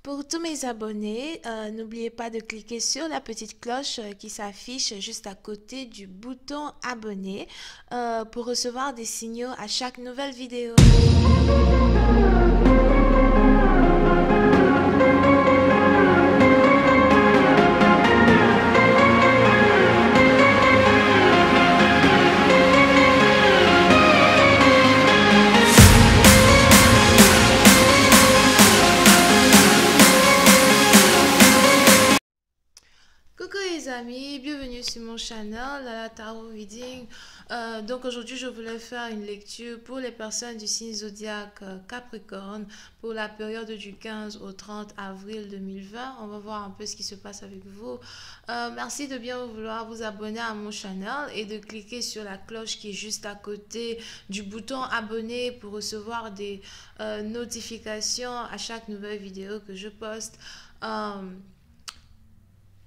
Pour tous mes abonnés, n'oubliez pas de cliquer sur la petite cloche qui s'affiche juste à côté du bouton abonner pour recevoir des signaux à chaque nouvelle vidéo. Coucou les amis, bienvenue sur mon channel, la Tarot Reading. Donc aujourd'hui je voulais faire une lecture pour les personnes du signe zodiaque Capricorne pour la période du 15 au 30 avril 2020. On va voir un peu ce qui se passe avec vous. Merci de bien vouloir vous abonner à mon channel et de cliquer sur la cloche qui est juste à côté du bouton abonner pour recevoir des notifications à chaque nouvelle vidéo que je poste.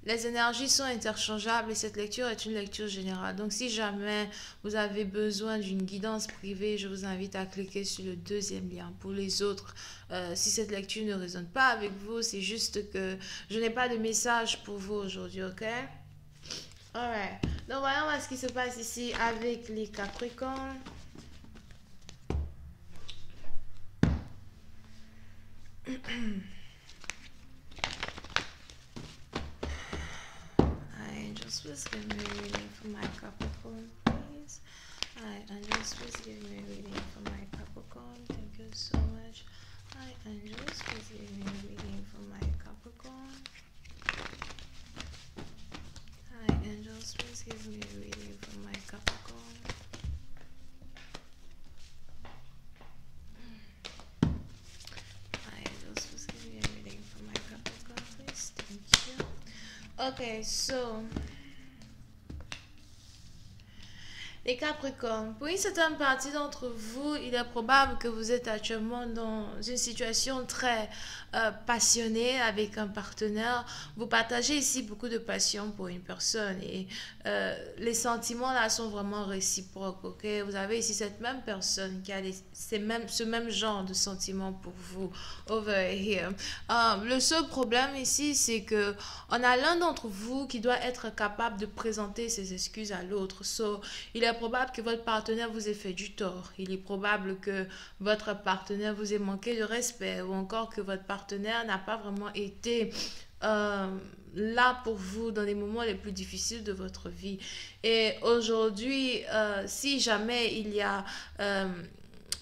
Les énergies sont interchangeables et cette lecture est une lecture générale. Donc, si jamais vous avez besoin d'une guidance privée, je vous invite à cliquer sur le deuxième lien. Pour les autres, si cette lecture ne résonne pas avec vous, c'est juste que je n'ai pas de message pour vous aujourd'hui, ok? Alright. Donc, voyons ce qui se passe ici avec les Capricornes. Angels, please give me a reading for my Capricorn, please. Hi, Angels, please give me a reading for my Capricorn. Thank you so much. Hi, Angels, please give me a reading for my Capricorn. Hi, Angels, please give me a reading for my Capricorn. Hi, Angels, please give me a reading for my Capricorn, please. Thank you. Okay, so les Capricornes, pour une certaine partie d'entre vous, il est probable que vous êtes actuellement dans une situation très passionnée avec un partenaire. Vous partagez ici beaucoup de passion pour une personne et les sentiments là sont vraiment réciproques. Ok, vous avez ici cette même personne qui a ce même genre de sentiments pour vous over here. Le seul problème ici, c'est que on a l'un d'entre vous qui doit être capable de présenter ses excuses à l'autre. So, il est probable que votre partenaire vous ait fait du tort. Il est probable que votre partenaire vous ait manqué de respect ou encore que votre partenaire n'a pas vraiment été là pour vous dans les moments les plus difficiles de votre vie. Et aujourd'hui, si jamais il y a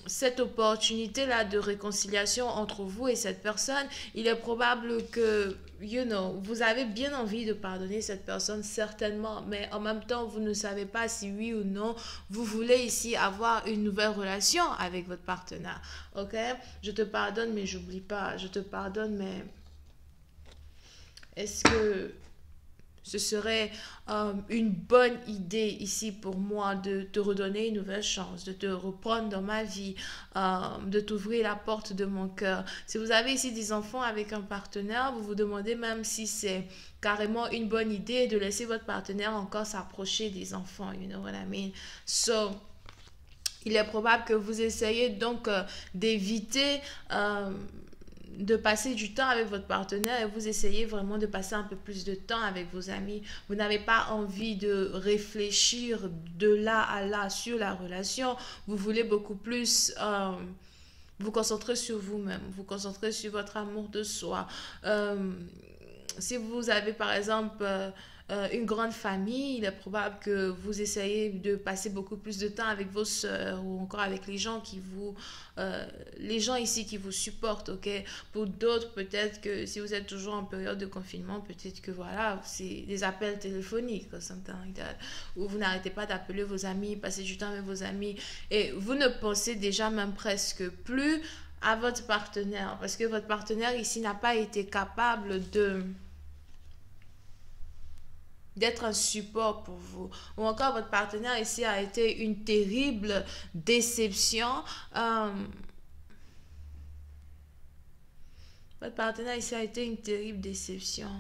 cette opportunité-là de réconciliation entre vous et cette personne, il est probable que, vous avez bien envie de pardonner cette personne, certainement, mais en même temps, vous ne savez pas si oui ou non, vous voulez ici avoir une nouvelle relation avec votre partenaire, ok? Je te pardonne, mais j'oublie pas. Je te pardonne, mais est-ce que ce serait une bonne idée ici pour moi de te redonner une nouvelle chance, de te reprendre dans ma vie, de t'ouvrir la porte de mon cœur. Si vous avez ici des enfants avec un partenaire, vous vous demandez même si c'est carrément une bonne idée de laisser votre partenaire encore s'approcher des enfants, you know what I mean? So, il est probable que vous essayez donc d'éviter de passer du temps avec votre partenaire et vous essayez vraiment de passer un peu plus de temps avec vos amis. Vous n'avez pas envie de réfléchir de là à là sur la relation. Vous voulez beaucoup plus vous concentrer sur vous-même, vous concentrer sur votre amour de soi. Si vous avez par exemple une grande famille, il est probable que vous essayez de passer beaucoup plus de temps avec vos sœurs ou encore avec les gens les gens ici qui vous supportent, ok? Pour d'autres, peut-être que si vous êtes toujours en période de confinement, peut-être que voilà, c'est des appels téléphoniques, something like that, où vous n'arrêtez pas d'appeler vos amis, passer du temps avec vos amis et vous ne pensez déjà même presque plus à votre partenaire parce que votre partenaire ici n'a pas été capable d'être un support pour vous. Ou encore, votre partenaire ici a été une terrible déception. Votre partenaire ici a été une terrible déception.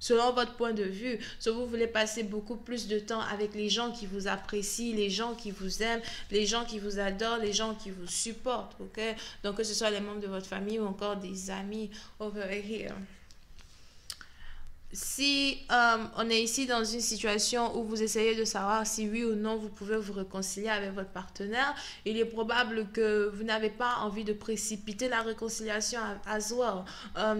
selon votre point de vue. Si vous voulez passer beaucoup plus de temps avec les gens qui vous apprécient, les gens qui vous aiment, les gens qui vous adorent, les gens qui vous supportent, ok? Donc, que ce soit les membres de votre famille ou encore des amis over here. Si on est ici dans une situation où vous essayez de savoir si oui ou non vous pouvez vous réconcilier avec votre partenaire, il est probable que vous n'avez pas envie de précipiter la réconciliation as well.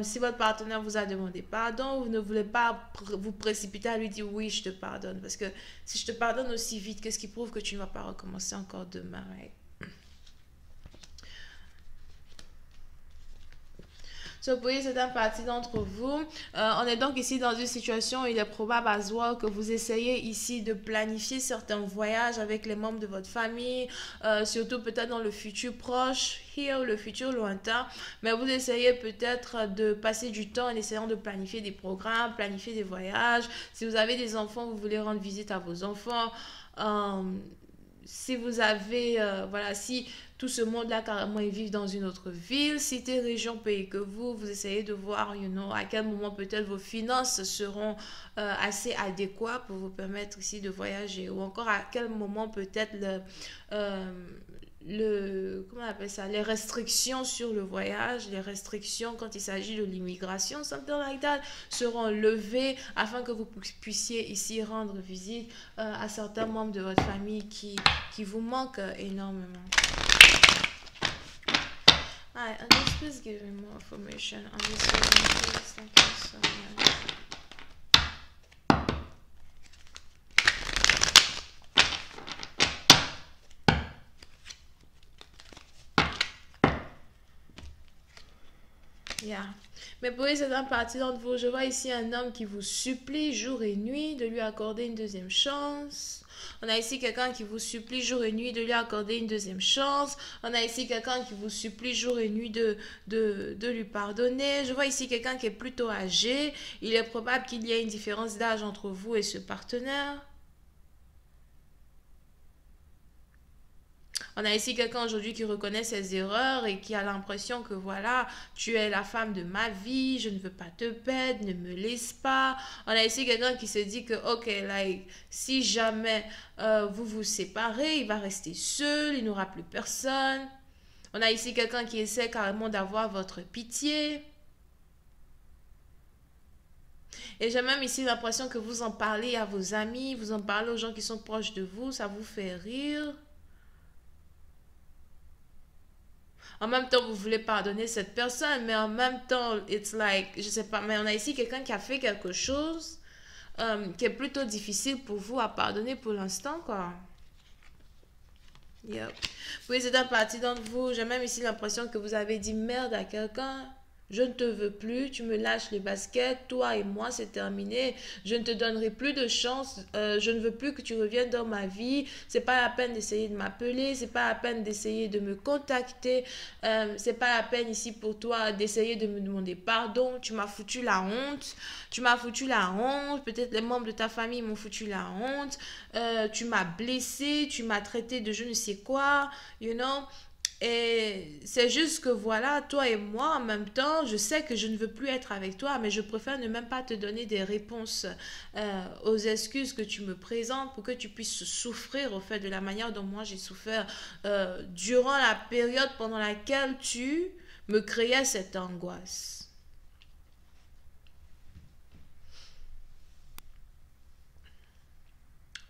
Si votre partenaire vous a demandé pardon, vous ne voulez pas vous précipiter à lui dire oui, je te pardonne. Parce que si je te pardonne aussi vite, qu'est-ce qui prouve que tu ne vas pas recommencer encore demain, right? So, pour certaines parties d'entre vous, on est donc ici dans une situation où il est probable à well que vous essayez ici de planifier certains voyages avec les membres de votre famille, surtout peut-être dans le futur proche, here, ou le futur lointain, mais vous essayez peut-être de passer du temps en essayant de planifier des programmes, planifier des voyages. Si vous avez des enfants, vous voulez rendre visite à vos enfants. Si vous avez, voilà, si tout ce monde-là carrément ils vivent dans une autre ville, cité, région, pays que vous essayez de voir, à quel moment peut-être vos finances seront assez adéquates pour vous permettre ici de voyager, ou encore à quel moment peut-être comment on appelle ça, les restrictions sur le voyage, les restrictions quand il s'agit de l'immigration, something like that, seront levées afin que vous puissiez ici rendre visite à certains membres de votre famille qui vous manquent énormément. Alright, and just please give me more information on this reading, please. Thank you so much. Yeah. Mais pour certaines parties d'entre vous, je vois ici un homme qui vous supplie jour et nuit de lui accorder une deuxième chance. On a ici quelqu'un qui vous supplie jour et nuit de lui accorder une deuxième chance. On a ici quelqu'un qui vous supplie jour et nuit de lui pardonner. Je vois ici quelqu'un qui est plutôt âgé. Il est probable qu'il y ait une différence d'âge entre vous et ce partenaire. On a ici quelqu'un aujourd'hui qui reconnaît ses erreurs et qui a l'impression que voilà, tu es la femme de ma vie, je ne veux pas te perdre, ne me laisse pas. On a ici quelqu'un qui se dit que ok, like, si jamais vous vous séparez, il va rester seul, il n'aura plus personne. On a ici quelqu'un qui essaie carrément d'avoir votre pitié. Et j'ai même ici l'impression que vous en parlez à vos amis, vous en parlez aux gens qui sont proches de vous, ça vous fait rire. En même temps, vous voulez pardonner cette personne, mais en même temps, it's like, je sais pas, mais on a ici quelqu'un qui a fait quelque chose qui est plutôt difficile pour vous à pardonner pour l'instant, quoi. Yep. Oui, c'est un partie d'entre vous, j'ai même ici l'impression que vous avez dit merde à quelqu'un. Je ne te veux plus, tu me lâches les baskets, toi et moi, c'est terminé. Je ne te donnerai plus de chance, je ne veux plus que tu reviennes dans ma vie. C'est pas la peine d'essayer de m'appeler, c'est pas la peine d'essayer de me contacter, c'est pas la peine ici pour toi d'essayer de me demander pardon. Tu m'as foutu la honte, tu m'as foutu la honte. Peut-être les membres de ta famille m'ont foutu la honte. Tu m'as blessé, tu m'as traité de je ne sais quoi, you know. Et c'est juste que voilà, toi et moi, en même temps, je sais que je ne veux plus être avec toi, mais je préfère ne même pas te donner des réponses aux excuses que tu me présentes pour que tu puisses souffrir au fait de la manière dont moi j'ai souffert durant la période pendant laquelle tu me créais cette angoisse.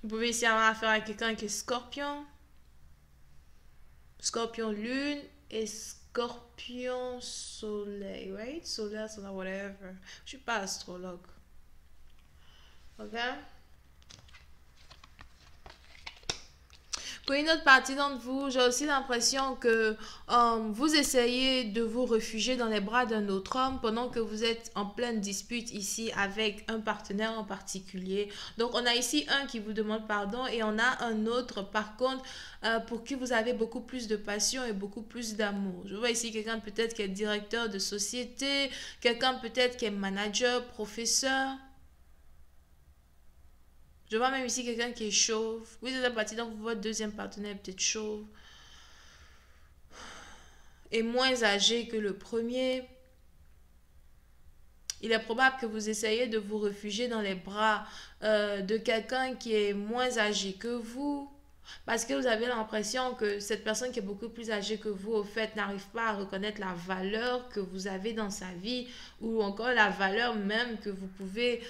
Vous pouvez ici avoir affaire à quelqu'un qui est scorpion. Scorpion lune et scorpion soleil, right? Solaire, whatever. Je suis pas astrologue. Ok? Pour une autre partie d'entre vous, j'ai aussi l'impression que vous essayez de vous réfugier dans les bras d'un autre homme pendant que vous êtes en pleine dispute ici avec un partenaire en particulier. Donc, on a ici un qui vous demande pardon et on a un autre, par contre, pour qui vous avez beaucoup plus de passion et beaucoup plus d'amour. Je vois ici quelqu'un peut-être qui est directeur de société, quelqu'un peut-être qui est manager, professeur. Je vois même ici quelqu'un qui est chauve. Oui, c'est la partie donc votre deuxième partenaire est peut-être chauve. Et moins âgé que le premier. Il est probable que vous essayez de vous réfugier dans les bras de quelqu'un qui est moins âgé que vous. Parce que vous avez l'impression que cette personne qui est beaucoup plus âgée que vous, au fait, n'arrive pas à reconnaître la valeur que vous avez dans sa vie ou encore la valeur même que vous pouvez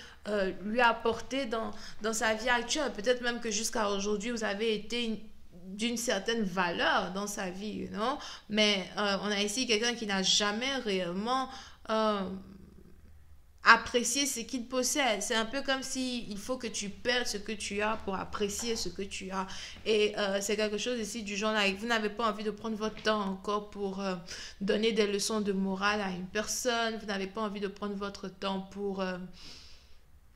lui apporter dans sa vie actuelle. Peut-être même que jusqu'à aujourd'hui, vous avez été d'une certaine valeur dans sa vie, you know? Mais on a ici quelqu'un qui n'a jamais réellement euh, apprécier ce qu'il possède. C'est un peu comme si il faut que tu perdes ce que tu as pour apprécier ce que tu as. Et c'est quelque chose ici du genre là. Vous n'avez pas envie de prendre votre temps encore pour donner des leçons de morale à une personne. Vous n'avez pas envie de prendre votre temps pour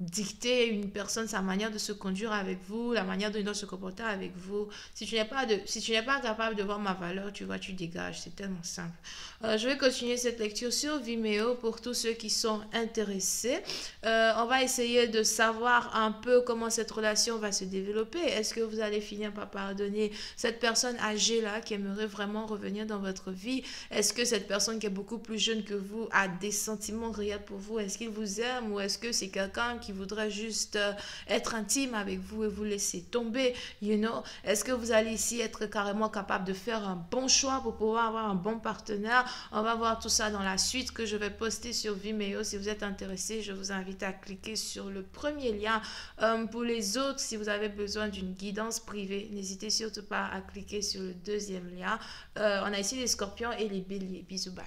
dicter à une personne sa manière de se conduire avec vous, la manière dont il doit se comporter avec vous. Si tu n'es pas capable de voir ma valeur, tu vois, tu dégages. C'est tellement simple. Je vais continuer cette lecture sur Vimeo pour tous ceux qui sont intéressés. On va essayer de savoir un peu comment cette relation va se développer. Est-ce que vous allez finir par pardonner cette personne âgée là qui aimerait vraiment revenir dans votre vie? Est-ce que cette personne qui est beaucoup plus jeune que vous a des sentiments réels pour vous? Est-ce qu'il vous aime ou est-ce que c'est quelqu'un qui voudrait juste être intime avec vous et vous laisser tomber, you know? Est-ce que vous allez ici être carrément capable de faire un bon choix pour pouvoir avoir un bon partenaire? On va voir tout ça dans la suite que je vais poster sur Vimeo. Si vous êtes intéressé, je vous invite à cliquer sur le premier lien. Pour les autres, si vous avez besoin d'une guidance privée, n'hésitez surtout pas à cliquer sur le deuxième lien. On a ici les scorpions et les béliers. Bisous, bye.